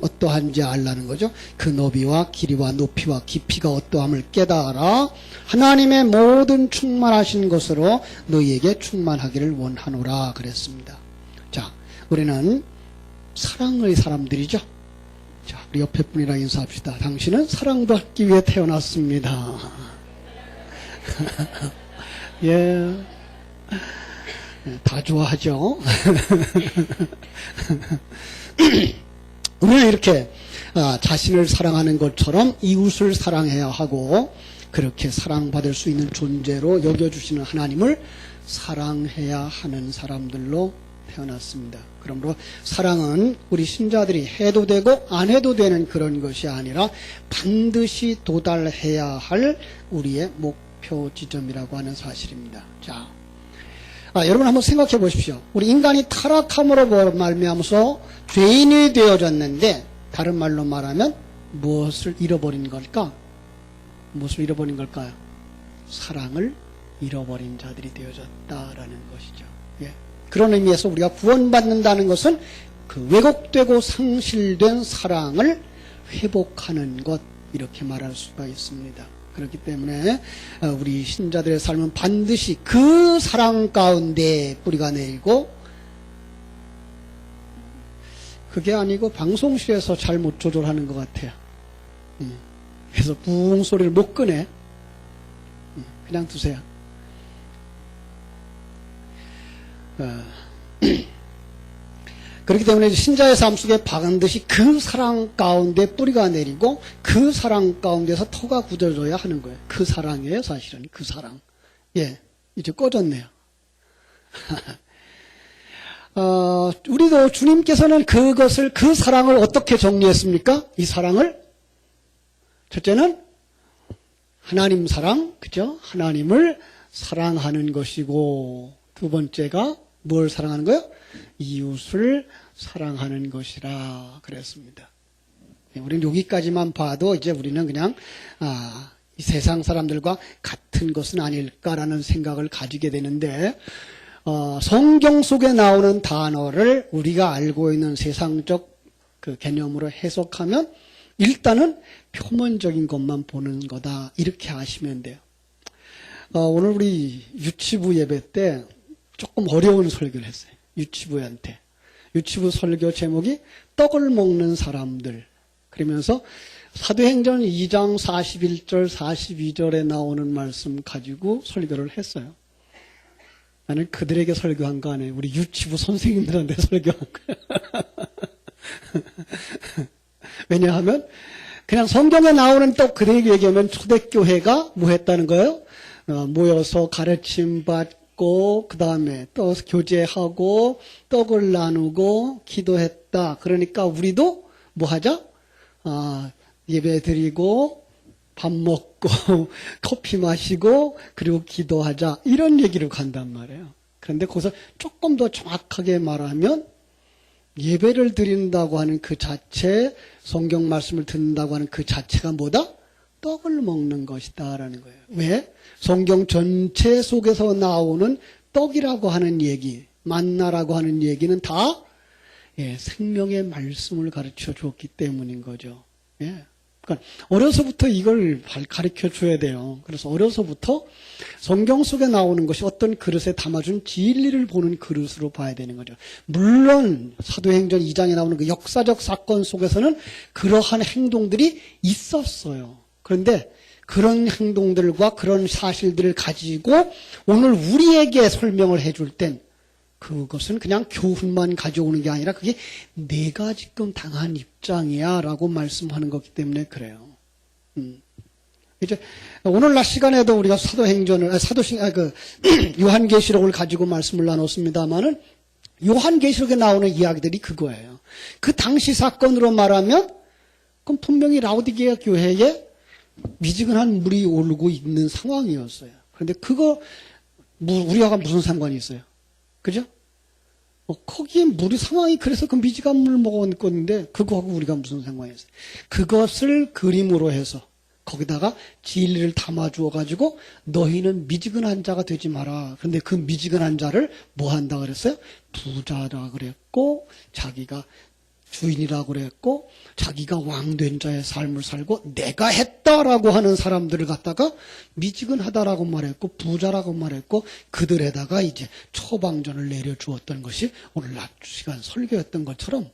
어떠한지 알라는 거죠. 그 너비와 길이와 높이와 깊이가 어떠함을 깨달아 하나님의 모든 충만하신 것으로 너희에게 충만하기를 원하노라 그랬습니다. 자, 우리는 사랑의 사람들이죠. 자, 우리 옆에 분이랑 인사합시다. 당신은 사랑받기 위해 태어났습니다. 예, 다 좋아하죠. 우리는 이렇게 자신을 사랑하는 것처럼 이웃을 사랑해야 하고 그렇게 사랑받을 수 있는 존재로 여겨주시는 하나님을 사랑해야 하는 사람들로 태어났습니다. 그러므로 사랑은 우리 신자들이 해도 되고 안 해도 되는 그런 것이 아니라 반드시 도달해야 할 우리의 목표 지점이라고 하는 사실입니다. 자, 여러분 한번 생각해 보십시오. 우리 인간이 타락함으로 말미암아서 죄인이 되어졌는데 다른 말로 말하면 무엇을 잃어버린 걸까? 무엇을 잃어버린 걸까요? 사랑을 잃어버린 자들이 되어졌다라는 것이죠. 예. 그런 의미에서 우리가 구원받는다는 것은 그 왜곡되고 상실된 사랑을 회복하는 것, 이렇게 말할 수가 있습니다. 그렇기 때문에 우리 신자들의 삶은 반드시 그 사랑 가운데 뿌리가 내리고, 그게 아니고 방송실에서 잘못 조절하는 것 같아요. 그래서 붕 소리를 못 꺼내. 그냥 두세요. 그렇기 때문에 신자의 삶 속에 반드시 그 사랑 가운데 뿌리가 내리고 그 사랑 가운데서 터가 굳어져야 하는 거예요. 그 사랑이에요, 사실은. 그 사랑. 예, 이제 꺼졌네요. 우리도 주님께서는 그것을, 그 사랑을 어떻게 정리했습니까? 이 사랑을 첫째는 하나님 사랑, 그죠? 하나님을 사랑하는 것이고, 두 번째가 뭘 사랑하는 거예요? 이웃을 사랑하는 것이라 그랬습니다. 우리는 여기까지만 봐도 이제 우리는 그냥 이 세상 사람들과 같은 것은 아닐까라는 생각을 가지게 되는데, 성경 속에 나오는 단어를 우리가 알고 있는 세상적 그 개념으로 해석하면 일단은 표면적인 것만 보는 거다, 이렇게 아시면 돼요. 오늘 우리 유치부 예배 때 조금 어려운 설교를 했어요. 유치부한테. 유치부 설교 제목이 떡을 먹는 사람들. 그러면서 사도행전 2장 41절 42절에 나오는 말씀 가지고 설교를 했어요. 나는 그들에게 설교한 거 아니에요. 우리 유치부 선생님들한테 설교한 거예요. 왜냐하면 그냥 성경에 나오는 떡 그대에게 얘기하면 초대교회가 뭐 했다는 거예요? 모여서 가르침 받고 그 다음에 또 교제하고 떡을 나누고 기도했다. 그러니까 우리도 뭐 하자? 예배 드리고 밥 먹고 커피 마시고 그리고 기도하자, 이런 얘기를 간단 말이에요. 그런데 거기서 조금 더 정확하게 말하면 예배를 드린다고 하는 그 자체, 성경 말씀을 듣는다고 하는 그 자체가 뭐다? 떡을 먹는 것이다 라는 거예요. 왜? 성경 전체 속에서 나오는 떡이라고 하는 얘기, 만나라고 하는 얘기는 다 생명의 말씀을 가르쳐 주었기 때문인 거죠. 예. 그러니까 어려서부터 이걸 가르쳐 줘야 돼요. 그래서 어려서부터 성경 속에 나오는 것이 어떤 그릇에 담아준 진리를 보는 그릇으로 봐야 되는 거죠. 물론 사도행전 2장에 나오는 그 역사적 사건 속에서는 그러한 행동들이 있었어요. 그런데 그런 행동들과 그런 사실들을 가지고 오늘 우리에게 설명을 해줄 땐 그것은 그냥 교훈만 가져오는 게 아니라 그게 내가 지금 당한 입장이야 라고 말씀하는 거기 때문에 그래요. 이제 오늘날 시간에도 우리가 사도행전을, 요한계시록을 가지고 말씀을 나눴습니다만은 요한계시록에 나오는 이야기들이 그거예요. 그 당시 사건으로 말하면 그럼 분명히 라오디게아 교회에 미지근한 물이 오르고 있는 상황이었어요. 그런데 그거 우리와 무슨 상관이 있어요? 그죠? 거기에 물이 상황이 그래서 그 미지근한 물 먹었는데 그거하고 우리가 무슨 상관이 있어요? 그것을 그림으로 해서 거기다가 진리를 담아주어 가지고 너희는 미지근한 자가 되지 마라. 그런데 그 미지근한 자를 뭐 한다 그랬어요? 부자라 그랬고 자기가 주인이라고 그랬고 자기가 왕된 자의 삶을 살고 내가 했다라고 하는 사람들을 갖다가 미지근하다라고 말했고 부자라고 말했고 그들에다가 이제 처방전을 내려주었던 것이 오늘 낮 시간 설교였던 것처럼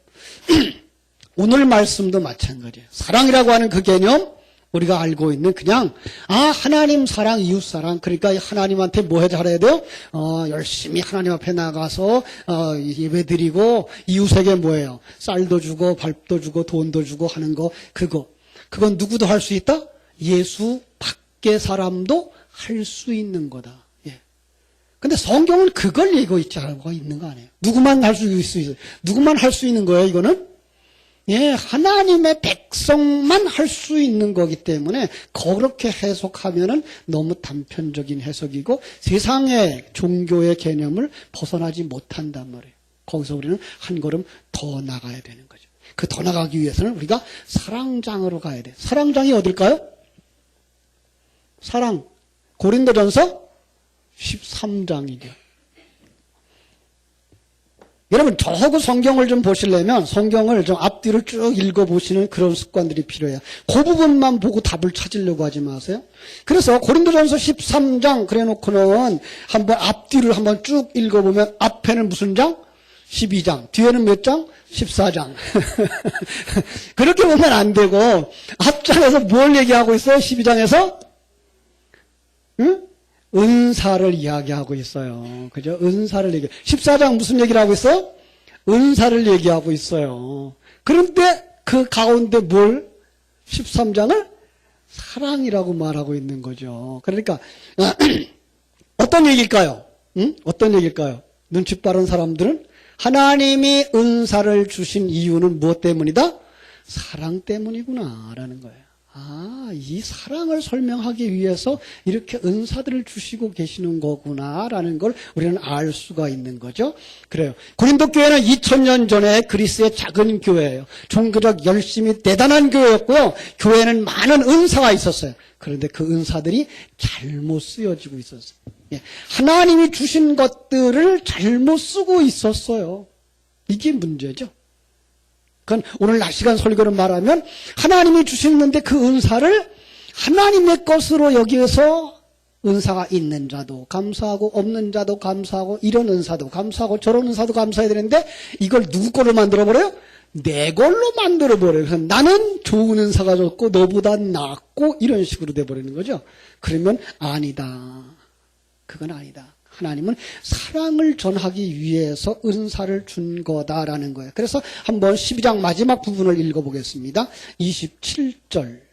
오늘 말씀도 마찬가지예요. 사랑이라고 하는 그 개념 우리가 알고 있는 그냥 하나님 사랑, 이웃 사랑. 그러니까 하나님한테 뭐 잘해야 돼요? 열심히 하나님 앞에 나가서 예배드리고 이웃에게 뭐예요? 쌀도 주고 밥도 주고 돈도 주고 하는 거 그건 누구도 할 수 있다? 예수 밖의 사람도 할 수 있는 거다. 예. 근데 성경은 그걸 얘기하고 있는 거 아니에요? 누구만 할 수 있어요? 누구만 할 수 있는 거예요? 이거는? 예, 하나님의 백성만 할 수 있는 거기 때문에 그렇게 해석하면은 너무 단편적인 해석이고 세상의 종교의 개념을 벗어나지 못한단 말이에요. 거기서 우리는 한 걸음 더 나가야 되는 거죠. 그 더 나가기 위해서는 우리가 사랑장으로 가야 돼요. 사랑장이 어딜까요? 사랑. 고린도전서 13장이죠. 여러분, 저하고 성경을 좀 보시려면 성경을 좀 앞뒤를 쭉 읽어보시는 그런 습관들이 필요해요. 그 부분만 보고 답을 찾으려고 하지 마세요. 그래서 고린도전서 13장 그래 놓고는 한번 앞뒤를 한번 쭉 읽어보면 앞에는 무슨 장? 12장. 뒤에는 몇 장? 14장. 그렇게 보면 안 되고 앞장에서 뭘 얘기하고 있어요? 12장에서? 응? 은사를 이야기하고 있어요. 그죠? 은사를 14장 무슨 얘기를 하고 있어요? 은사를 얘기하고 있어요. 그런데 그 가운데 13장을 사랑이라고 말하고 있는 거죠. 그러니까, 어떤 얘기일까요? 응? 어떤 얘기일까요? 눈치 빠른 사람들은 하나님이 은사를 주신 이유는 무엇 때문이다? 사랑 때문이구나, 라는 거예요. 이 사랑을 설명하기 위해서 이렇게 은사들을 주시고 계시는 거구나라는 걸 우리는 알 수가 있는 거죠. 그래요. 고린도 교회는 2000년 전에 그리스의 작은 교회예요. 종교적 열심히 대단한 교회였고요. 교회는 많은 은사가 있었어요. 그런데 그 은사들이 잘못 쓰여지고 있었어요. 하나님이 주신 것들을 잘못 쓰고 있었어요. 이게 문제죠. 그건 오늘 낮 시간 설교를 말하면 하나님이 주셨는데 그 은사를 하나님의 것으로 여기에서 은사가 있는 자도 감사하고 없는 자도 감사하고 이런 은사도 감사하고 저런 은사도 감사해야 되는데 이걸 누구 걸로 만들어버려요? 내 걸로 만들어버려요. 그래서 나는 좋은 은사가 좋고 너보다 낫고 이런 식으로 돼버리는 거죠. 그러면 아니다. 그건 아니다. 하나님은 사랑을 전하기 위해서 은사를 준 거다라는 거예요. 그래서 한번 12장 마지막 부분을 읽어보겠습니다. 27절.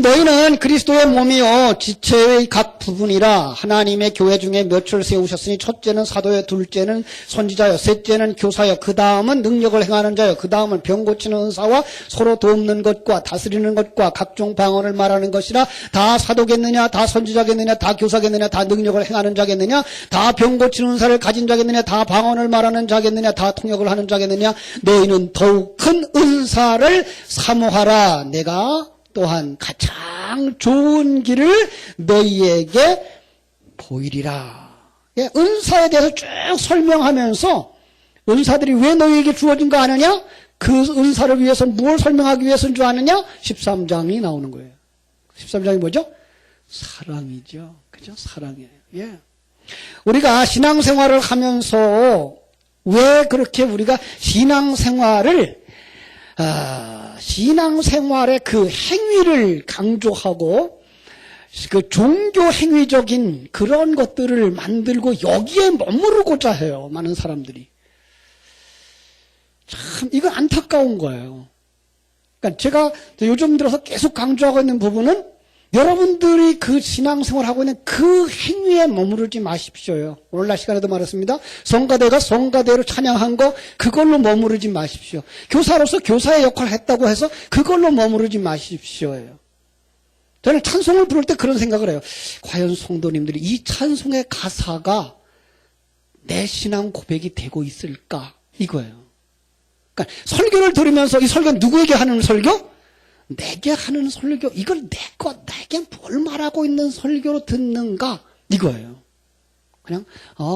너희는 그리스도의 몸이요 지체의 각 부분이라 하나님의 교회 중에 몇을 세우셨으니 첫째는 사도요 둘째는 선지자요 셋째는 교사요 그 다음은 능력을 행하는 자요 그 다음은 병 고치는 은사와 서로 돕는 것과 다스리는 것과 각종 방언을 말하는 것이라 다 사도겠느냐 다 선지자겠느냐 다 교사겠느냐 다 능력을 행하는 자겠느냐 다 병 고치는 은사를 가진 자겠느냐 다 방언을 말하는 자겠느냐 다 통역을 하는 자겠느냐 너희는 더욱 큰 은사를 사모하라. 내가 또한 가장 좋은 길을 너희에게 보이리라. 은사에 대해서 쭉 설명하면서 은사들이 왜 너희에게 주어진 거 아느냐? 그 은사를 위해서 뭘 설명하기 위해서인 줄 아느냐? 13장이 나오는 거예요. 13장이 뭐죠? 사랑이죠. 그죠? 사랑이에요. 예. 우리가 신앙생활을 하면서 왜 그렇게 우리가 신앙생활의 그 행위를 강조하고 그 종교 행위적인 그런 것들을 만들고 여기에 머무르고자 해요. 많은 사람들이. 참 이건 안타까운 거예요. 그러니까 제가 요즘 들어서 계속 강조하고 있는 부분은 여러분들이 그 신앙생활을 하고 있는 그 행위에 머무르지 마십시오요. 오늘날 시간에도 말했습니다. 성가대가 성가대로 찬양한 거 그걸로 머무르지 마십시오. 교사로서 교사의 역할을 했다고 해서 그걸로 머무르지 마십시오예요. 저는 찬송을 부를 때 그런 생각을 해요. 과연 성도님들이 이 찬송의 가사가 내 신앙 고백이 되고 있을까? 이거예요. 그러니까 설교를 들으면서 이 설교는 누구에게 하는 설교? 내게 하는 설교, 이걸 내게 뭘 말하고 있는 설교로 듣는가? 이거예요. 그냥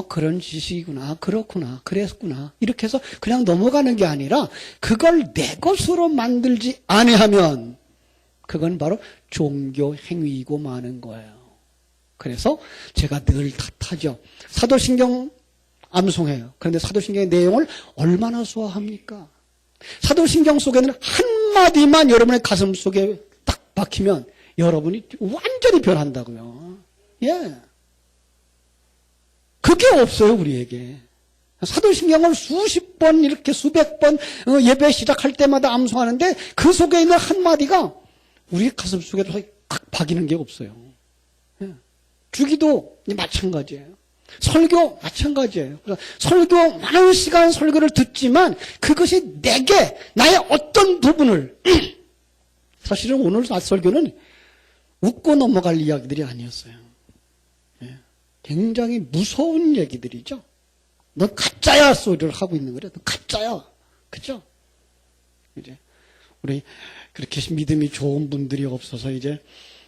그런 지식이구나, 그렇구나, 그랬구나 이렇게 해서 그냥 넘어가는 게 아니라 그걸 내 것으로 만들지 아니하면 그건 바로 종교 행위이고 마는 거예요. 그래서 제가 늘 탓하죠. 사도신경 암송해요. 그런데 사도신경의 내용을 얼마나 소화합니까? 사도신경 속에는 한마디만 여러분의 가슴 속에 딱 박히면 여러분이 완전히 변한다고요. 예. 그게 없어요, 우리에게. 사도신경을 수십 번, 이렇게 수백 번 예배 시작할 때마다 암송하는데 그 속에 있는 한마디가 우리 가슴 속에 딱 박이는 게 없어요. 예. 주기도 마찬가지예요. 설교 마찬가지예요. 설교 많은 시간 설교를 듣지만 그것이 내게 나의 어떤 부분을 사실은 오늘 설교는 웃고 넘어갈 이야기들이 아니었어요. 예. 굉장히 무서운 얘기들이죠. 넌 가짜야 소리를 하고 있는 거래. 너 가짜야. 그죠? 이제 우리 그렇게 믿음이 좋은 분들이 없어서 이제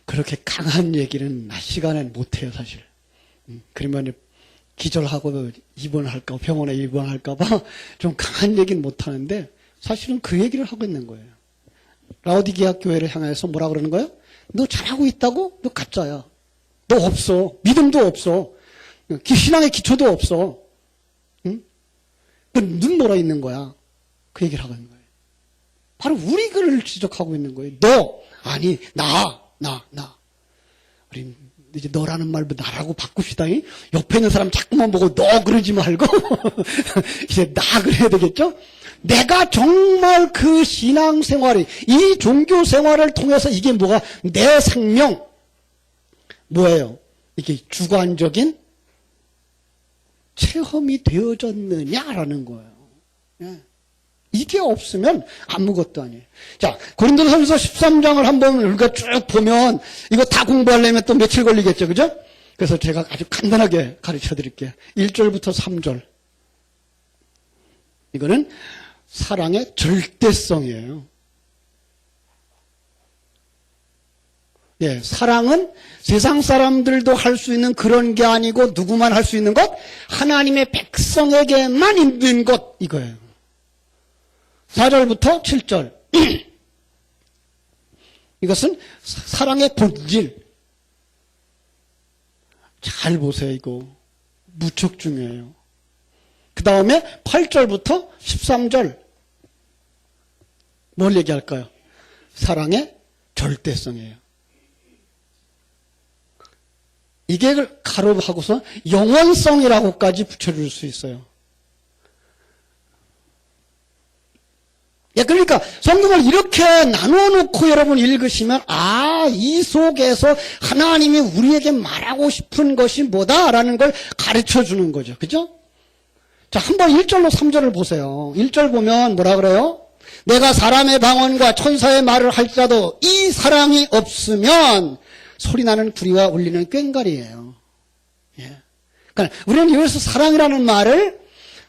그렇게 강한 얘기는 낮 시간엔 못해요, 사실. 그러면 기절하고 입원할까, 병원에 입원할까봐 좀 강한 얘기는 못하는데 사실은 그 얘기를 하고 있는 거예요. 라오디게아 교회를 향해서 뭐라 그러는 거예요? 너 잘하고 있다고? 너 가짜야. 너 없어. 믿음도 없어. 신앙의 기초도 없어. 응? 눈 멀어 있는 거야. 그 얘기를 하고 있는 거예요. 바로 우리 글을 지적하고 있는 거예요. 너, 아니, 나. 우리 이제 너라는 말도 나라고 바꿉시다. 옆에 있는 사람 자꾸만 보고 너 그러지 말고 이제 나 그래야 되겠죠? 내가 정말 그 신앙생활이 이 종교생활을 통해서 이게 뭐가 내 생명 뭐예요? 이게 주관적인 체험이 되어졌느냐라는 거예요. 예. 이게 없으면 아무것도 아니에요. 자, 고린도전서 13장을 한번 우리가 쭉 보면 이거 다 공부하려면 또 며칠 걸리겠죠. 그죠? 그래서 제가 아주 간단하게 가르쳐 드릴게요. 1절부터 3절. 이거는 사랑의 절대성이에요. 예, 사랑은 세상 사람들도 할 수 있는 그런 게 아니고 누구만 할 수 있는 것? 하나님의 백성에게만 있는 것 이거예요. 4절부터 7절. 이것은 사랑의 본질. 잘 보세요, 이거. 무척 중요해요. 그 다음에 8절부터 13절. 뭘 얘기할까요? 사랑의 절대성이에요. 이게 가로하고서 영원성이라고까지 붙여줄 수 있어요. 예, 그러니까 성경을 이렇게 나눠놓고 여러분 읽으시면 이 속에서 하나님이 우리에게 말하고 싶은 것이 뭐다라는 걸 가르쳐주는 거죠. 그죠? 자, 한번 1절로 3절을 보세요. 1절 보면 뭐라 그래요? 내가 사람의 방언과 천사의 말을 할지라도 이 사랑이 없으면 소리나는 구리와 울리는 꽹과리예요. 예. 그러니까 우리는 여기서 사랑이라는 말을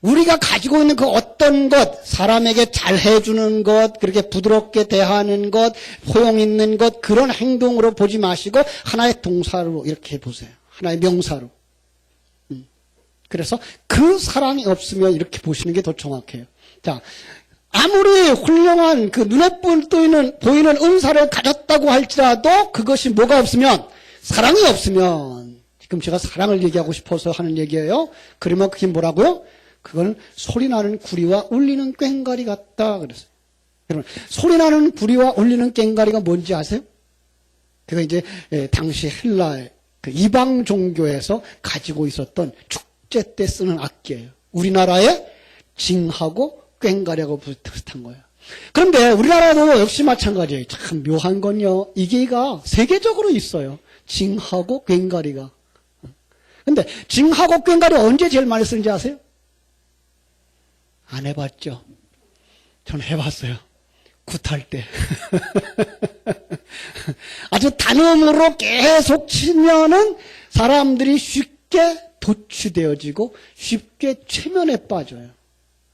우리가 가지고 있는 그 어떤 것, 사람에게 잘 해주는 것, 그렇게 부드럽게 대하는 것, 포용 있는 것, 그런 행동으로 보지 마시고 하나의 동사로 이렇게 보세요. 하나의 명사로. 그래서 그 사랑이 없으면 이렇게 보시는 게 더 정확해요. 자, 아무리 훌륭한 그 눈에 보이는 은사를 가졌다고 할지라도 그것이 뭐가 없으면, 사랑이 없으면, 지금 제가 사랑을 얘기하고 싶어서 하는 얘기예요. 그러면 그게 뭐라고요? 그건 소리나는 구리와 울리는 꽹과리 같다 그랬어요. 여러분, 소리나는 구리와 울리는 꽹과리가 뭔지 아세요? 그가 이제 당시 헬라의 그 이방 종교에서 가지고 있었던 축제 때 쓰는 악기예요. 우리나라의 징하고 꽹과리하고 비슷한 거예요. 그런데 우리나라도 역시 마찬가지예요. 참 묘한 건요. 이게가 세계적으로 있어요. 징하고 꽹과리가. 근데 징하고 꽹과리 언제 제일 많이 쓰는지 아세요? 안 해봤죠? 전 해봤어요. 굿할 때. 아주 단음으로 계속 치면은 사람들이 쉽게 도취되어지고 쉽게 최면에 빠져요.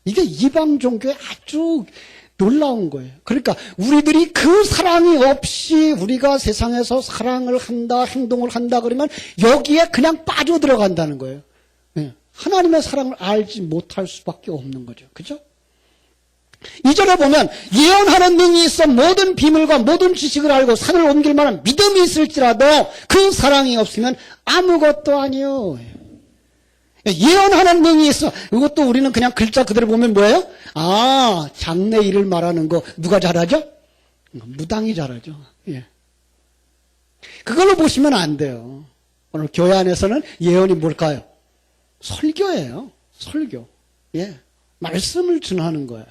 이게 이방 종교의 아주 놀라운 거예요. 그러니까 우리들이 그 사랑이 없이 우리가 세상에서 사랑을 한다, 행동을 한다 그러면 여기에 그냥 빠져들어간다는 거예요. 예. 하나님의 사랑을 알지 못할 수밖에 없는 거죠. 그죠? 2절에 보면 예언하는 능이 있어 모든 비밀과 모든 지식을 알고 산을 옮길 만한 믿음이 있을지라도 그 사랑이 없으면 아무것도 아니요. 예언하는 능이 있어. 이것도 우리는 그냥 글자 그대로 보면 뭐예요? 아, 장래 일을 말하는 거 누가 잘하죠? 무당이 잘하죠. 예. 그걸로 보시면 안 돼요. 오늘 교회 안에서는 예언이 뭘까요? 설교예요. 설교. 예. 말씀을 전하는 거예요.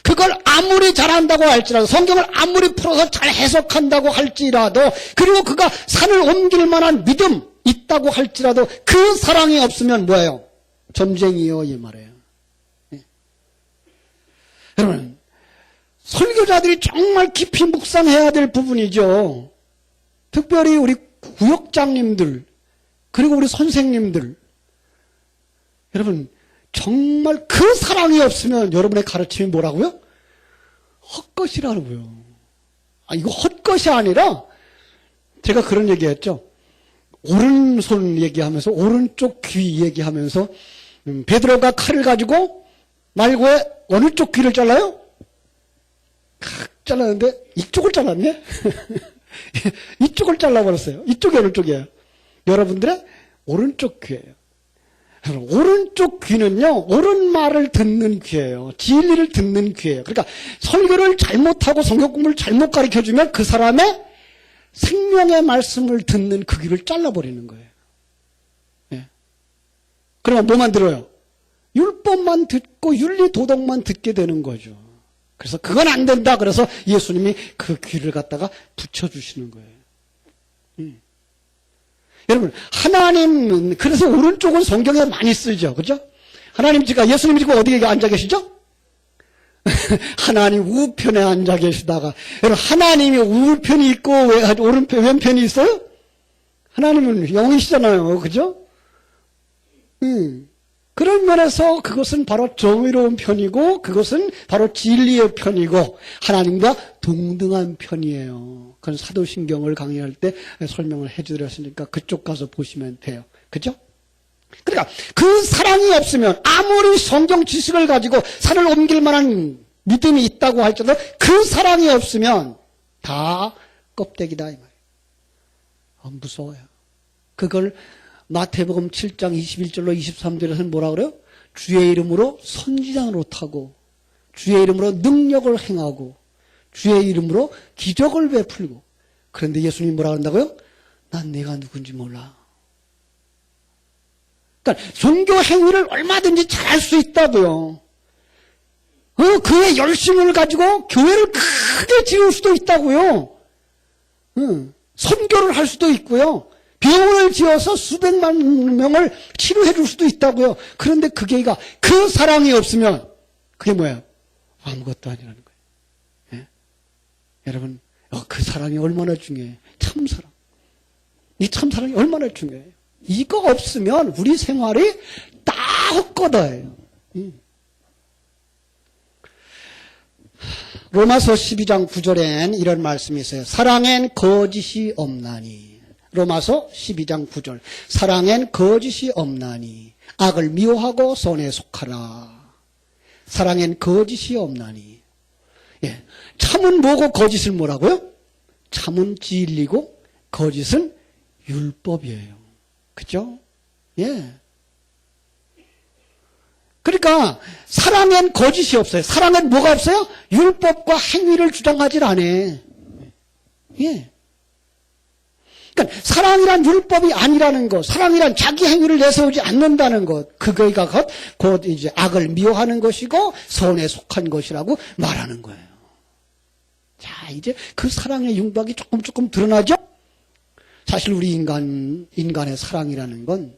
그걸 아무리 잘한다고 할지라도, 성경을 아무리 풀어서 잘 해석한다고 할지라도, 그리고 그가 산을 옮길 만한 믿음 있다고 할지라도 그 사랑이 없으면 뭐예요? 점쟁이요, 이 말이에요. 예. 여러분, 설교자들이 정말 깊이 묵상해야 될 부분이죠. 특별히 우리 구역장님들, 그리고 우리 선생님들, 여러분, 정말 그 사랑이 없으면 여러분의 가르침이 뭐라고요? 헛것이라고요. 아, 이거 헛것이 아니라 제가 그런 얘기했죠. 오른손 얘기하면서 오른쪽 귀 얘기하면서 베드로가 칼을 가지고 말고에 어느 쪽 귀를 잘라요? 잘랐는데 이쪽을 잘랐네? 이쪽을 잘라버렸어요. 이쪽이 어느 쪽이에요? 여러분들의 오른쪽 귀예요. 오른쪽 귀는요, 옳은 말을 듣는 귀예요. 진리를 듣는 귀예요. 그러니까 설교를 잘못하고 성경 공부를 잘못 가르쳐주면 그 사람의 생명의 말씀을 듣는 그 귀를 잘라버리는 거예요. 예. 그러면 뭐만 들어요? 율법만 듣고 윤리도덕만 듣게 되는 거죠. 그래서 그건 안 된다. 그래서 예수님이 그 귀를 갖다가 붙여주시는 거예요. 여러분, 하나님은, 그래서 오른쪽은 성경에 많이 쓰죠. 그죠? 하나님 지금, 예수님 지금 어디에 앉아 계시죠? 하나님 우편에 앉아 계시다가, 여러분, 하나님이 우편이 있고, 오른편, 왼편이 있어요? 하나님은 영이시잖아요. 그죠? 그런 면에서 그것은 바로 정의로운 편이고, 그것은 바로 진리의 편이고, 하나님과 동등한 편이에요. 그건 사도신경을 강의할 때 설명을 해드렸으니까 그쪽 가서 보시면 돼요. 그죠? 그러니까 그 사랑이 없으면 아무리 성경 지식을 가지고 산을 옮길 만한 믿음이 있다고 할지라도 그 사랑이 없으면 다 껍데기다 이 말이에요. 무서워요. 그걸 마태복음 7장 21절로 23절에서는 뭐라 그래요? 주의 이름으로 선지자 노릇하고 주의 이름으로 능력을 행하고 주의 이름으로 기적을 베풀고. 그런데 예수님이 뭐라 한다고요? 난 내가 누군지 몰라. 그러니까 종교 행위를 얼마든지 잘할 수 있다고요. 그의 열심을 가지고 교회를 크게 지을 수도 있다고요. 선교를 할 수도 있고요. 병원을 지어서 수백만 명을 치료해 줄 수도 있다고요. 그런데 그게가 그 사랑이 없으면 그게 뭐예요? 아무것도 아니라는 거예요. 예? 여러분, 그 사랑이 얼마나 중요해요. 참사랑. 이 참사랑이 얼마나 중요해요. 이거 없으면 우리 생활이 다 헛거다예요. 로마서 12장 9절엔 이런 말씀이 있어요. 사랑엔 거짓이 없나니. 로마서 12장 9절. 사랑엔 거짓이 없나니. 악을 미워하고 선에 속하라. 사랑엔 거짓이 없나니. 예. 참은 뭐고 거짓은 뭐라고요? 참은 진리고 거짓은 율법이에요. 그죠? 예. 그러니까 사랑엔 거짓이 없어요. 사랑엔 뭐가 없어요? 율법과 행위를 주장하질 않아. 예. 그러니까 사랑이란 율법이 아니라는 것, 사랑이란 자기 행위를 내세우지 않는다는 것, 그거가 곧 이제 악을 미워하는 것이고 선에 속한 것이라고 말하는 거예요. 자, 이제 그 사랑의 윤곽이 조금 드러나죠? 사실 우리 인간의 사랑이라는 건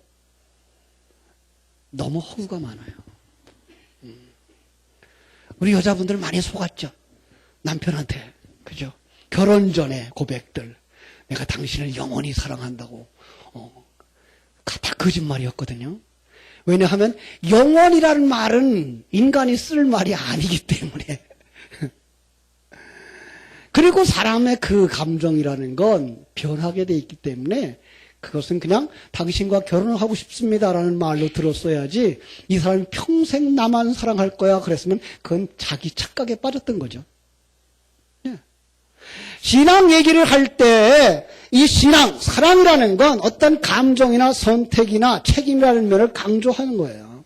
너무 허구가 많아요. 우리 여자분들 많이 속았죠? 남편한테. 그죠? 결혼 전에 고백들. 내가 당신을 영원히 사랑한다고. 다 거짓말이었거든요. 왜냐하면 영원이라는 말은 인간이 쓸 말이 아니기 때문에. 그리고 사람의 그 감정이라는 건 변하게 돼 있기 때문에 그것은 그냥 당신과 결혼을 하고 싶습니다라는 말로 들었어야지 이 사람이 평생 나만 사랑할 거야 그랬으면 그건 자기 착각에 빠졌던 거죠. 예. 신앙 얘기를 할 때 이 신앙, 사랑이라는 건 어떤 감정이나 선택이나 책임이라는 면을 강조하는 거예요.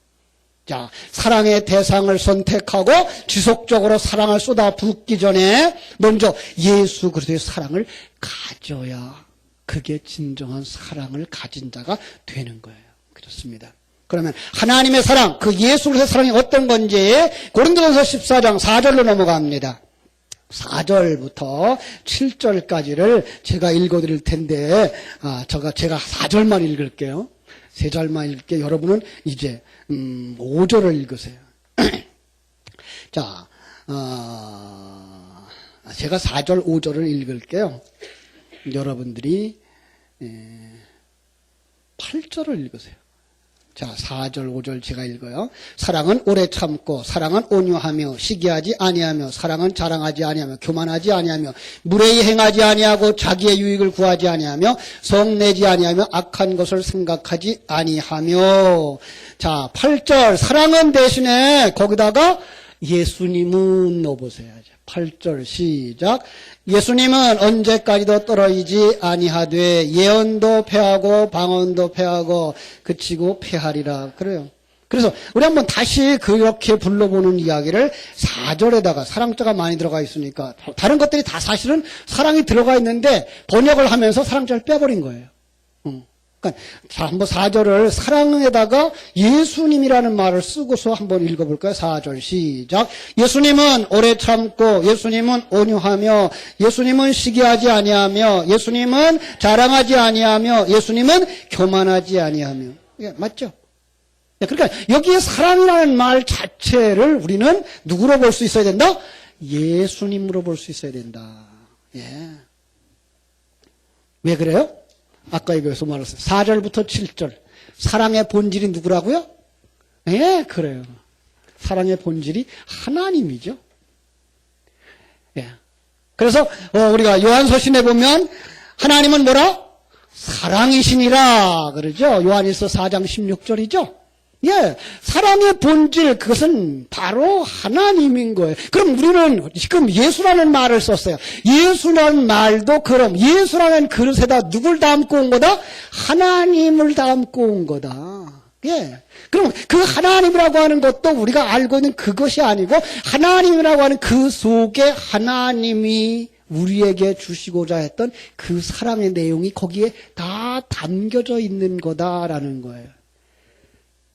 자, 사랑의 대상을 선택하고 지속적으로 사랑을 쏟아붓기 전에 먼저 예수 그리스도의 사랑을 가져야 그게 진정한 사랑을 가진 자가 되는 거예요. 그렇습니다. 그러면 하나님의 사랑, 그 예수 그리스도의 사랑이 어떤 건지 고린도전서 14장 4절로 넘어갑니다. 4절부터 7절까지를 제가 읽어드릴 텐데, 제가 4절만 읽을게요. 3절만 읽을게요. 여러분은 이제 5절을 읽으세요. 자, 제가 4절, 5절을 읽을게요. 여러분들이 8절을 읽으세요. 자, 4절, 5절 제가 읽어요. 사랑은 오래 참고, 사랑은 온유하며, 시기하지 아니하며, 사랑은 자랑하지 아니하며, 교만하지 아니하며, 무례히 행하지 아니하고, 자기의 유익을 구하지 아니하며, 성내지 아니하며, 악한 것을 생각하지 아니하며. 자, 8절, 사랑은 대신에 거기다가 예수님은 넣어보세요. 8절 시작. 예수님은 언제까지도 떨어지지 아니하되 예언도 패하고 방언도 패하고 그치고 패하리라. 그래요. 그래서 우리 한번 다시 그렇게 불러보는 이야기를 4절에다가 사랑자가 많이 들어가 있으니까 다른 것들이 다 사실은 사랑이 들어가 있는데 번역을 하면서 사랑자를 빼버린 거예요. 그러니까 한번 4절을 사랑에다가 예수님이라는 말을 쓰고서 한번 읽어볼까요? 4절 시작. 예수님은 오래 참고, 예수님은 온유하며, 예수님은 시기하지 아니하며, 예수님은 자랑하지 아니하며, 예수님은 교만하지 아니하며. 예, 맞죠? 그러니까 여기에 사랑이라는 말 자체를 우리는 누구로 볼 수 있어야 된다? 예수님으로 볼 수 있어야 된다. 예. 왜 그래요? 아까 이거에서 말했어요. 4절부터 7절. 사랑의 본질이 누구라고요? 예, 그래요. 사랑의 본질이 하나님이죠. 예. 그래서, 우리가 요한서신에 보면, 하나님은 뭐라? 사랑이시니라. 그러죠. 요한일서 4장 16절이죠. 예, 사랑의 본질, 그것은 바로 하나님인 거예요. 그럼 우리는 지금 예수라는 말을 썼어요. 예수라는 말도 그럼 예수라는 그릇에다 누굴 담고 온 거다? 하나님을 담고 온 거다. 예. 그럼 그 하나님이라고 하는 것도 우리가 알고 있는 그것이 아니고 하나님이라고 하는 그 속에 하나님이 우리에게 주시고자 했던 그 사랑의 내용이 거기에 다 담겨져 있는 거다라는 거예요.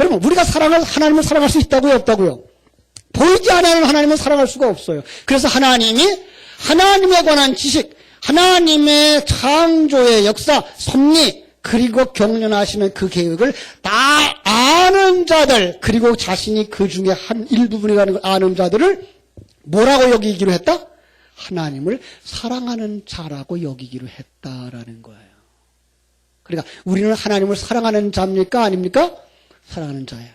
여러분, 우리가 하나님을 사랑할 수 있다고요, 없다고요? 보이지 않는 하나님을 사랑할 수가 없어요. 그래서 하나님이 하나님에 관한 지식, 하나님의 창조의 역사, 섭리, 그리고 경륜하시는 그 계획을 다 아는 자들, 그리고 자신이 그 중에 한 일부분이라는 걸 아는 자들을 뭐라고 여기기로 했다? 하나님을 사랑하는 자라고 여기기로 했다라는 거예요. 그러니까 우리는 하나님을 사랑하는 자입니까? 아닙니까? 사랑하는 자예요.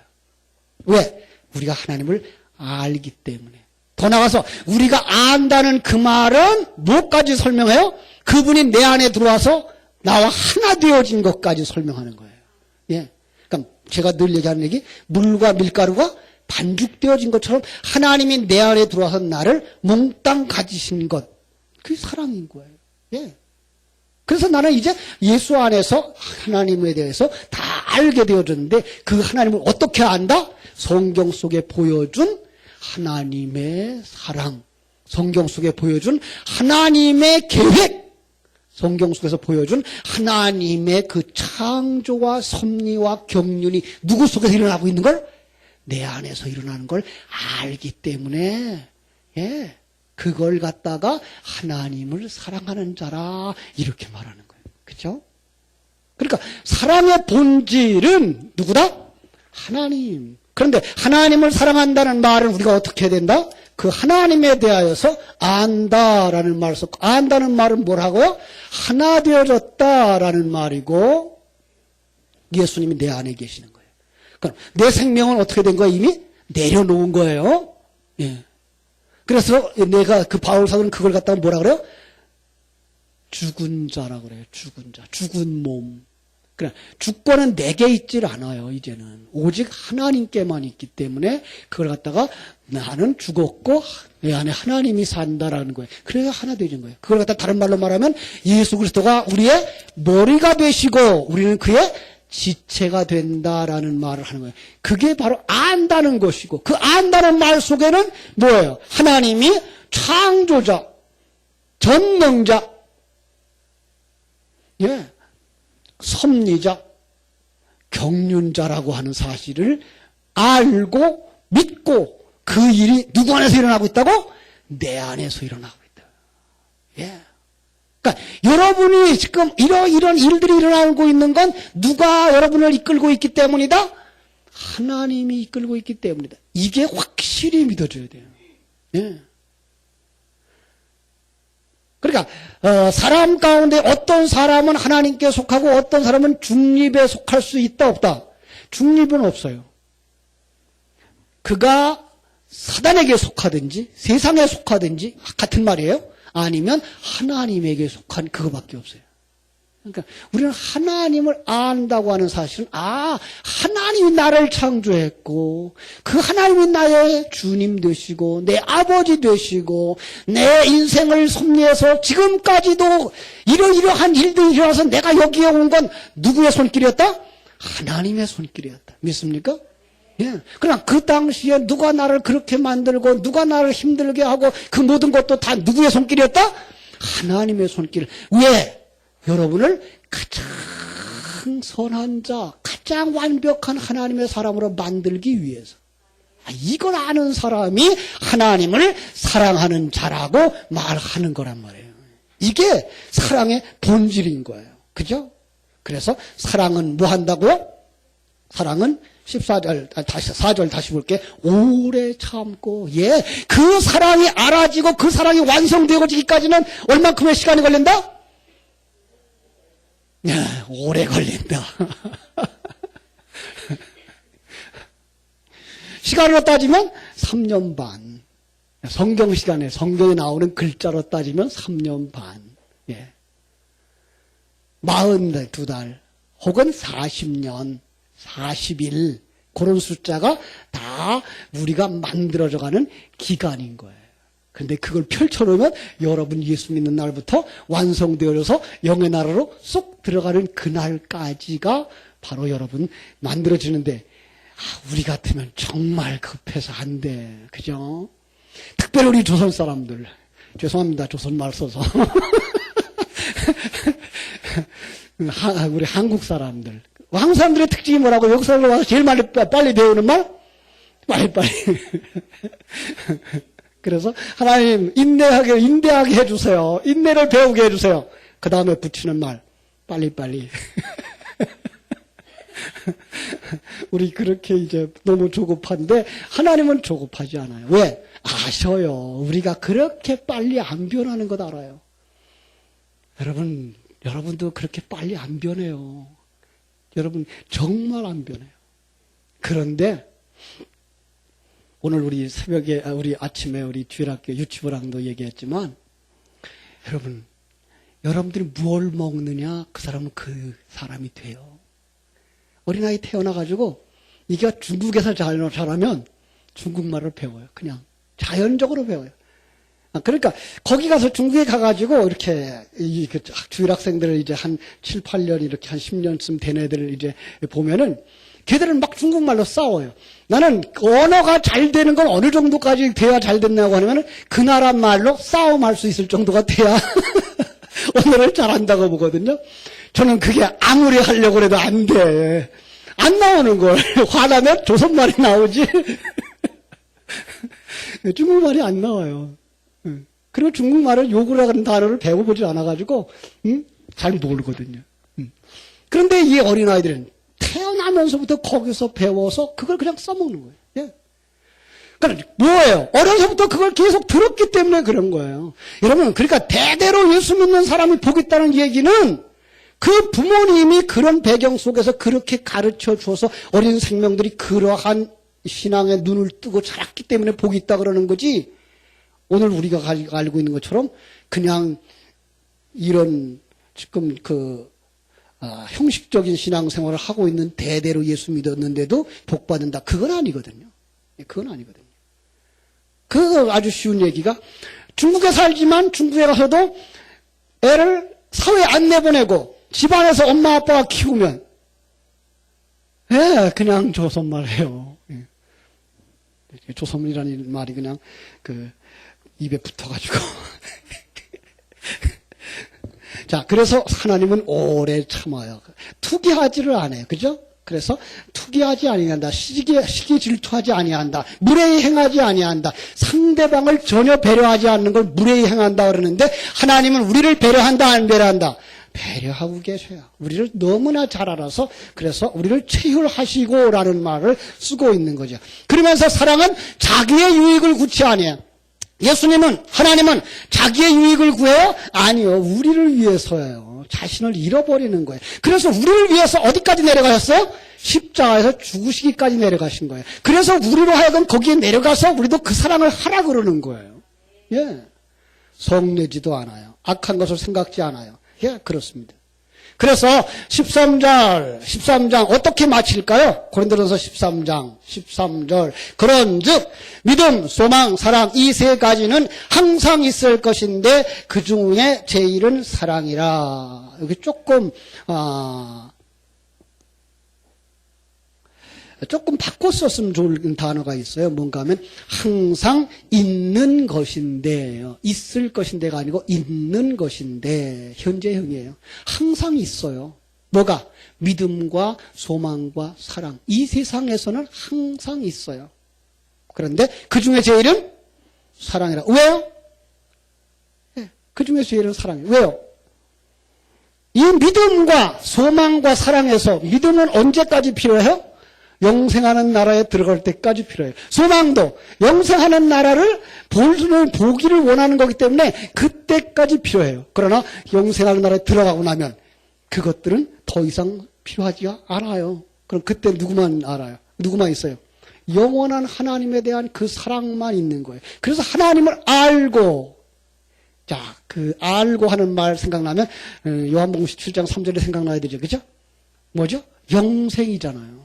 왜? 우리가 하나님을 알기 때문에. 더 나아가서 우리가 안다는 그 말은 뭐까지 설명해요? 그분이 내 안에 들어와서 나와 하나 되어진 것까지 설명하는 거예요. 예. 그러니까 제가 늘 얘기하는 얘기, 물과 밀가루가 반죽되어진 것처럼 하나님이 내 안에 들어와서 나를 몽땅 가지신 것, 그게 사랑인 거예요. 예. 그래서 나는 이제 예수 안에서 하나님에 대해서 다 알게 되어졌는데 그 하나님을 어떻게 안다? 성경 속에 보여준 하나님의 사랑, 성경 속에 보여준 하나님의 계획, 성경 속에서 보여준 하나님의 그 창조와 섭리와 경륜이 누구 속에서 일어나고 있는 걸? 내 안에서 일어나는 걸 알기 때문에, 예. 그걸 갖다가 하나님을 사랑하는 자라 이렇게 말하는 거예요. 그렇죠? 그러니까 사랑의 본질은 누구다? 하나님. 그런데 하나님을 사랑한다는 말은 우리가 어떻게 해야 된다? 그 하나님에 대하여서 안다라는 말을 썼고, 안다는 말은 뭐라고요? 하나 되어졌다라는 말이고 예수님이 내 안에 계시는 거예요. 그럼 내 생명은 어떻게 된 거예요? 이미 내려놓은 거예요. 예. 그래서 내가 그 바울 사도는 그걸 갖다가 뭐라 그래요? 죽은 자라고 그래요. 죽은 자, 죽은 몸. 그러나 주권은 내게 있질 않아요, 이제는. 오직 하나님께만 있기 때문에 그걸 갖다가 나는 죽었고 내 안에 하나님이 산다라는 거예요. 그래서 하나 되는 거예요. 그걸 갖다 다른 말로 말하면 예수 그리스도가 우리의 머리가 되시고 우리는 그의 지체가 된다라는 말을 하는 거예요. 그게 바로 안다는 것이고 그 안다는 말 속에는 뭐예요? 하나님이 창조자, 전능자, 예, 섭리자, 경륜자라고 하는 사실을 알고 믿고 그 일이 누구 안에서 일어나고 있다고? 내 안에서 일어나고 있다. 예. 그러니까 여러분이 지금 이런 일들이 일어나고 있는 건 누가 여러분을 이끌고 있기 때문이다? 하나님이 이끌고 있기 때문이다. 이게 확실히 믿어져야 돼요. 예. 그러니까 사람 가운데 어떤 사람은 하나님께 속하고 어떤 사람은 중립에 속할 수 있다 없다? 중립은 없어요. 그가 사단에게 속하든지 세상에 속하든지 같은 말이에요. 아니면 하나님에게 속한 그거밖에 없어요. 그러니까 우리는 하나님을 안다고 하는 사실은 하나님이 나를 창조했고 그 하나님이 나의 주님 되시고 내 아버지 되시고 내 인생을 섭리해서 지금까지도 이러이러한 일들이 일어나서 내가 여기에 온 건 누구의 손길이었다? 하나님의 손길이었다. 믿습니까? 예. 그러나 그 당시에 누가 나를 그렇게 만들고 누가 나를 힘들게 하고 그 모든 것도 다 누구의 손길이었다? 하나님의 손길. 왜? 여러분을 가장 선한 자, 가장 완벽한 하나님의 사람으로 만들기 위해서. 이걸 아는 사람이 하나님을 사랑하는 자라고 말하는 거란 말이에요. 이게 사랑의 본질인 거예요. 그죠? 그래서 사랑은 뭐 한다고요? 사랑은 4절 다시 볼게. 오래 참고, 예. 그 사랑이 알아지고 그 사랑이 완성되어지기까지는 얼만큼의 시간이 걸린다? 오래 걸린다. 시간으로 따지면 3년 반. 성경 시간에, 성경에 나오는 글자로 따지면 3년 반. 예. 42달, 혹은 40년, 40일, 그런 숫자가 다 우리가 만들어져가는 기간인 거예요. 근데 그걸 펼쳐놓으면 여러분 예수 믿는 날부터 완성되어져서 영의 나라로 쏙 들어가는 그날까지가 바로 여러분 만들어지는데 우리 같으면 정말 급해서 안 돼. 그죠? 특별히 우리 조선 사람들. 죄송합니다. 조선 말 써서. 우리 한국 사람들. 한국 사람들의 특징이 뭐라고? 여기 사람들 와서 제일 빨리 배우는 말? 빨리빨리. 그래서 하나님 인내하게 해주세요. 인내를 배우게 해주세요. 그 다음에 붙이는 말 빨리빨리. 우리 그렇게 이제 너무 조급한데 하나님은 조급하지 않아요. 왜? 아셔요. 우리가 그렇게 빨리 안 변하는 것 알아요. 여러분도 그렇게 빨리 안 변해요. 여러분 정말 안 변해요. 그런데 오늘 우리 새벽에, 우리 아침에 우리 주일학교 유치부랑도 얘기했지만, 여러분들이 뭘 먹느냐, 그 사람은 그 사람이 돼요. 어린아이 태어나가지고, 이게 중국에서 자라면 중국말을 배워요. 그냥 자연적으로 배워요. 그러니까, 거기 가서 중국에 가가지고, 이렇게, 주일학생들을 이제 한 7, 8년, 이렇게 한 10년쯤 된 애들을 이제 보면은, 걔들은 막 중국말로 싸워요. 나는 언어가 잘 되는 건 어느 정도까지 돼야 잘 됐냐고 하면 그 나라 말로 싸움할 수 있을 정도가 돼야 언어를 잘한다고 보거든요. 저는 그게 아무리 하려고 해도 안 돼. 안 나오는 걸. 화나면 조선말이 나오지. 중국말이 안 나와요. 그리고 중국말을 욕을 하는 단어를 배워보지 않아가지고 잘 모르거든요. 그런데 이 어린아이들은 태어나면서부터 거기서 배워서 그걸 그냥 써먹는 거예요. 예. 그러니까 뭐예요? 어려서부터 그걸 계속 들었기 때문에 그런 거예요. 여러분, 그러니까 대대로 예수 믿는 사람이 보겠다는 얘기는 그 부모님이 그런 배경 속에서 그렇게 가르쳐 줘서 어린 생명들이 그러한 신앙에 눈을 뜨고 자랐기 때문에 복이 있다 그러는 거지. 오늘 우리가 알고 있는 것처럼 그냥 이런 지금 형식적인 신앙생활을 하고 있는 대대로 예수 믿었는데도 복 받는다. 그건 아니거든요. 그건 아니거든요. 그거 아주 쉬운 얘기가 중국에 살지만 중국에 가서도 애를 사회에 안 내보내고 집안에서 엄마 아빠가 키우면 그냥 조선말 해요. 조선이라는 말이 그냥 입에 붙어가지고 자, 그래서 하나님은 오래 참아요. 투기하지를 않아요. 그죠? 그래서 투기하지 아니한다. 시기 질투하지 아니한다. 무례히 행하지 아니한다. 상대방을 전혀 배려하지 않는 걸 무례히 행한다 그러는데 하나님은 우리를 배려한다 안 배려한다? 배려하고 계셔요. 우리를 너무나 잘 알아서 그래서 우리를 체휼하시고라는 말을 쓰고 있는 거죠. 그러면서 사랑은 자기의 유익을 구치 아니에요. 예수님은 하나님은 자기의 유익을 구해요? 아니요. 우리를 위해서예요. 자신을 잃어버리는 거예요. 그래서 우리를 위해서 어디까지 내려가셨어요? 십자가에서 죽으시기까지 내려가신 거예요. 그래서 우리로 하여금 거기에 내려가서 우리도 그 사랑을 하라 그러는 거예요. 예. 성내지도 않아요. 악한 것을 생각지 않아요. 예, 그렇습니다. 그래서 13장 어떻게 마칠까요? 고린도전서 13절 그런즉 믿음, 소망, 사랑 이 세 가지는 항상 있을 것인데 그 중에 제일은 사랑이라. 여기 조금 바꿔 썼으면 좋은 단어가 있어요. 뭔가 하면 항상 있는 것인데요. 있을 것인데가 아니고 있는 것인데 현재형이에요. 항상 있어요. 뭐가? 믿음과 소망과 사랑. 이 세상에서는 항상 있어요. 그런데 그 중에 제일은 사랑이라. 왜요? 네, 그 중에 제일은 사랑이에요. 왜요? 이 믿음과 소망과 사랑에서 믿음은 언제까지 필요해요? 영생하는 나라에 들어갈 때까지 필요해요. 소망도 영생하는 나라를 보기를 원하는 거기 때문에 그때까지 필요해요. 그러나 영생하는 나라에 들어가고 나면 그것들은 더 이상 필요하지 않아요. 그럼 그때 누구만 알아요? 누구만 있어요? 영원한 하나님에 대한 그 사랑만 있는 거예요. 그래서 하나님을 알고, 자, 그 알고 하는 말 생각나면 요한복음 17장 3절에 생각나야 되죠. 그죠? 뭐죠? 영생이잖아요.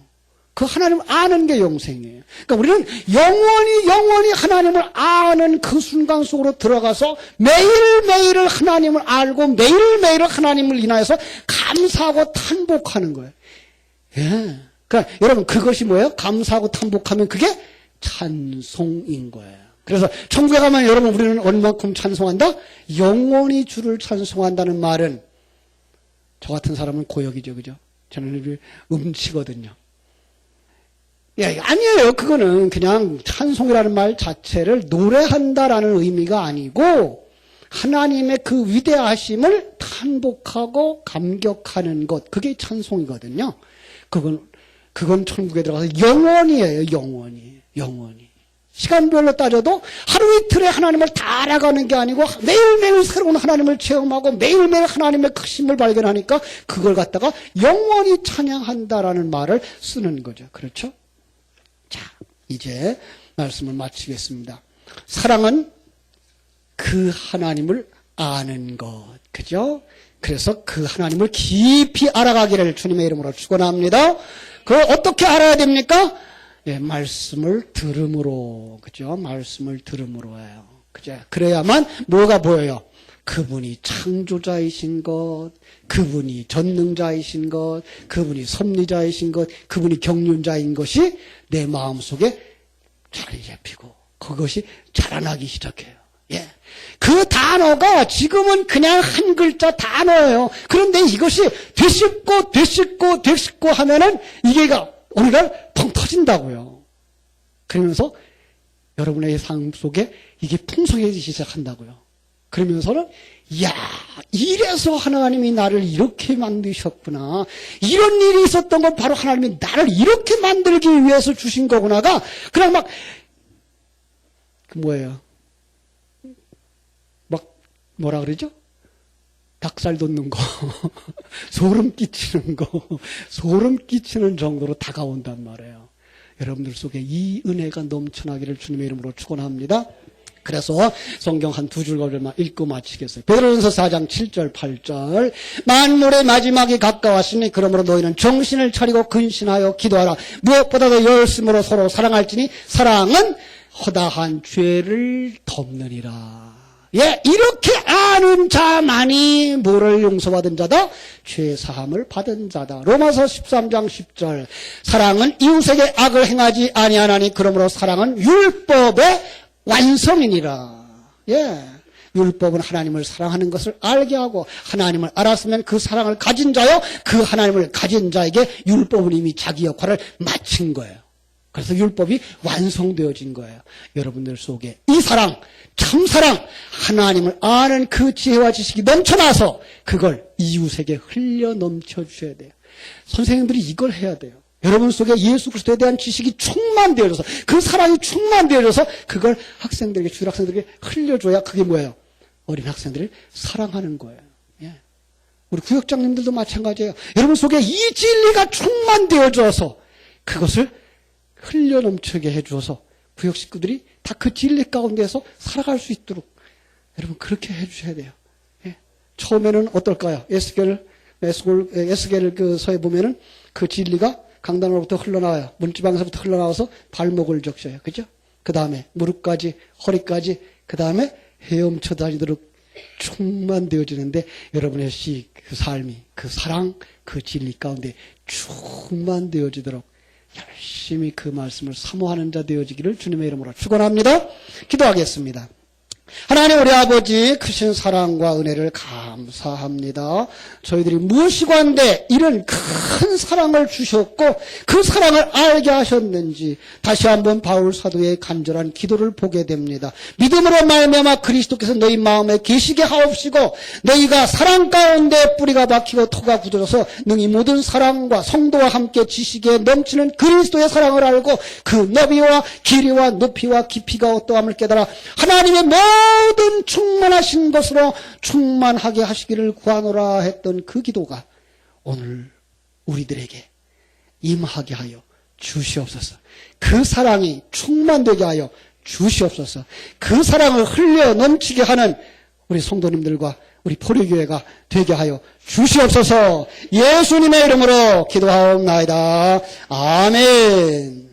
그 하나님을 아는 게 영생이에요. 그러니까 우리는 영원히 하나님을 아는 그 순간 속으로 들어가서 매일매일을 하나님을 알고 매일매일을 하나님을 인하여서 감사하고 탄복하는 거예요. 예. 그러니까 여러분 그것이 뭐예요? 감사하고 탄복하면 그게 찬송인 거예요. 그래서 천국에 가면 여러분 우리는 얼마만큼 찬송한다? 영원히 주를 찬송한다는 말은 저 같은 사람은 고역이죠. 그죠? 저는 음치거든요. 예, 아니에요. 그거는 그냥 찬송이라는 말 자체를 노래한다라는 의미가 아니고 하나님의 그 위대하심을 탄복하고 감격하는 것, 그게 찬송이거든요. 그건 천국에 들어가서 영원이에요. 영원히. 시간별로 따져도 하루 이틀에 하나님을 다 알아가는 게 아니고 매일매일 새로운 하나님을 체험하고 매일매일 하나님의 크심을 발견하니까 그걸 갖다가 영원히 찬양한다라는 말을 쓰는 거죠. 그렇죠? 자, 이제 말씀을 마치겠습니다. 사랑은 그 하나님을 아는 것, 그죠? 그래서 그 하나님을 깊이 알아가기를 주님의 이름으로 축원합니다. 그걸 어떻게 알아야 됩니까? 예, 말씀을 들음으로, 그죠? 말씀을 들음으로예요. 그죠? 그래야만 뭐가 보여요? 그분이 창조자이신 것, 그분이 전능자이신 것, 그분이 섭리자이신 것, 그분이 경륜자인 것이 내 마음속에 자리 잡히고 그것이 자라나기 시작해요. 예. 그 단어가 지금은 그냥 한 글자 단어예요. 그런데 이것이 되씹고 하면은 이게가 어느 날 펑 터진다고요. 그러면서 여러분의 삶 속에 이게 풍성해지기 시작한다고요. 그러면서는 야, 이래서 하나님이 나를 이렇게 만드셨구나. 이런 일이 있었던 건 바로 하나님이 나를 이렇게 만들기 위해서 주신 거구나가 그냥 막 뭐예요? 막 뭐라 그러죠? 닭살 돋는 거, 소름 끼치는 정도로 다가온단 말이에요. 여러분들 속에 이 은혜가 넘쳐나기를 주님의 이름으로 축원합니다. 그래서 성경 한 두 줄거리만 읽고 마치겠어요. 베드로전서 4장 7절 8절 만물의 마지막이 가까웠으니 그러므로 너희는 정신을 차리고 근신하여 기도하라. 무엇보다도 열심으로 서로 사랑할지니 사랑은 허다한 죄를 덮느니라. 예, 이렇게 아는 자만이 뭐를 용서받은 자다? 죄 사함을 받은 자다. 로마서 13장 10절 사랑은 이웃에게 악을 행하지 아니하나니 그러므로 사랑은 율법의 완성이니라. 예, 율법은 하나님을 사랑하는 것을 알게 하고 하나님을 알았으면 그 사랑을 가진 자요 그 하나님을 가진 자에게 율법은 이미 자기 역할을 마친 거예요. 그래서 율법이 완성되어진 거예요. 여러분들 속에 이 사랑, 참사랑, 하나님을 아는 그 지혜와 지식이 넘쳐나서 그걸 이웃에게 흘려 넘쳐주셔야 돼요. 선생님들이 이걸 해야 돼요. 여러분 속에 예수 그리스도에 대한 지식이 충만되어져서 그 사랑이 충만되어져서 그걸 학생들에게, 중학생들에게 흘려줘야 그게 뭐예요? 어린 학생들을 사랑하는 거예요. 예. 우리 구역장님들도 마찬가지예요. 여러분 속에 이 진리가 충만되어져서 그것을 흘려 넘치게 해주어서 구역 식구들이 다 그 진리 가운데서 살아갈 수 있도록 여러분 그렇게 해주셔야 돼요. 예. 처음에는 어떨까요? 에스겔 그 서에 보면은 그 진리가 강단으로부터 흘러나와요. 문지방에서부터 흘러나와서 발목을 적셔요. 그죠? 그 다음에 무릎까지, 허리까지, 그 다음에 헤엄쳐 다니도록 충만되어지는데 여러분의 그 삶이, 그 사랑, 그 진리 가운데 충만되어지도록 열심히 그 말씀을 사모하는 자 되어지기를 주님의 이름으로 축원합니다. 기도하겠습니다. 하나님 우리 아버지 크신 사랑과 은혜를 감사합니다. 저희들이 무엇이관데 이런 큰 사랑을 주셨고 그 사랑을 알게 하셨는지 다시 한번 바울 사도의 간절한 기도를 보게 됩니다. 믿음으로 말미암아 그리스도께서 너희 마음에 계시게 하옵시고 너희가 사랑 가운데 뿌리가 박히고 토가 굳어져서 능히 모든 사랑과 성도와 함께 지식에 넘치는 그리스도의 사랑을 알고 그 너비와 길이와 높이와 깊이가 어떠함을 깨달아 하나님의 모든 충만하신 것으로 충만하게 하시기를 구하노라 했던 그 기도가 오늘 우리들에게 임하게 하여 주시옵소서. 그 사랑이 충만되게 하여 주시옵소서. 그 사랑을 흘려 넘치게 하는 우리 성도님들과 우리 포리교회가 되게 하여 주시옵소서. 예수님의 이름으로 기도하옵나이다. 아멘.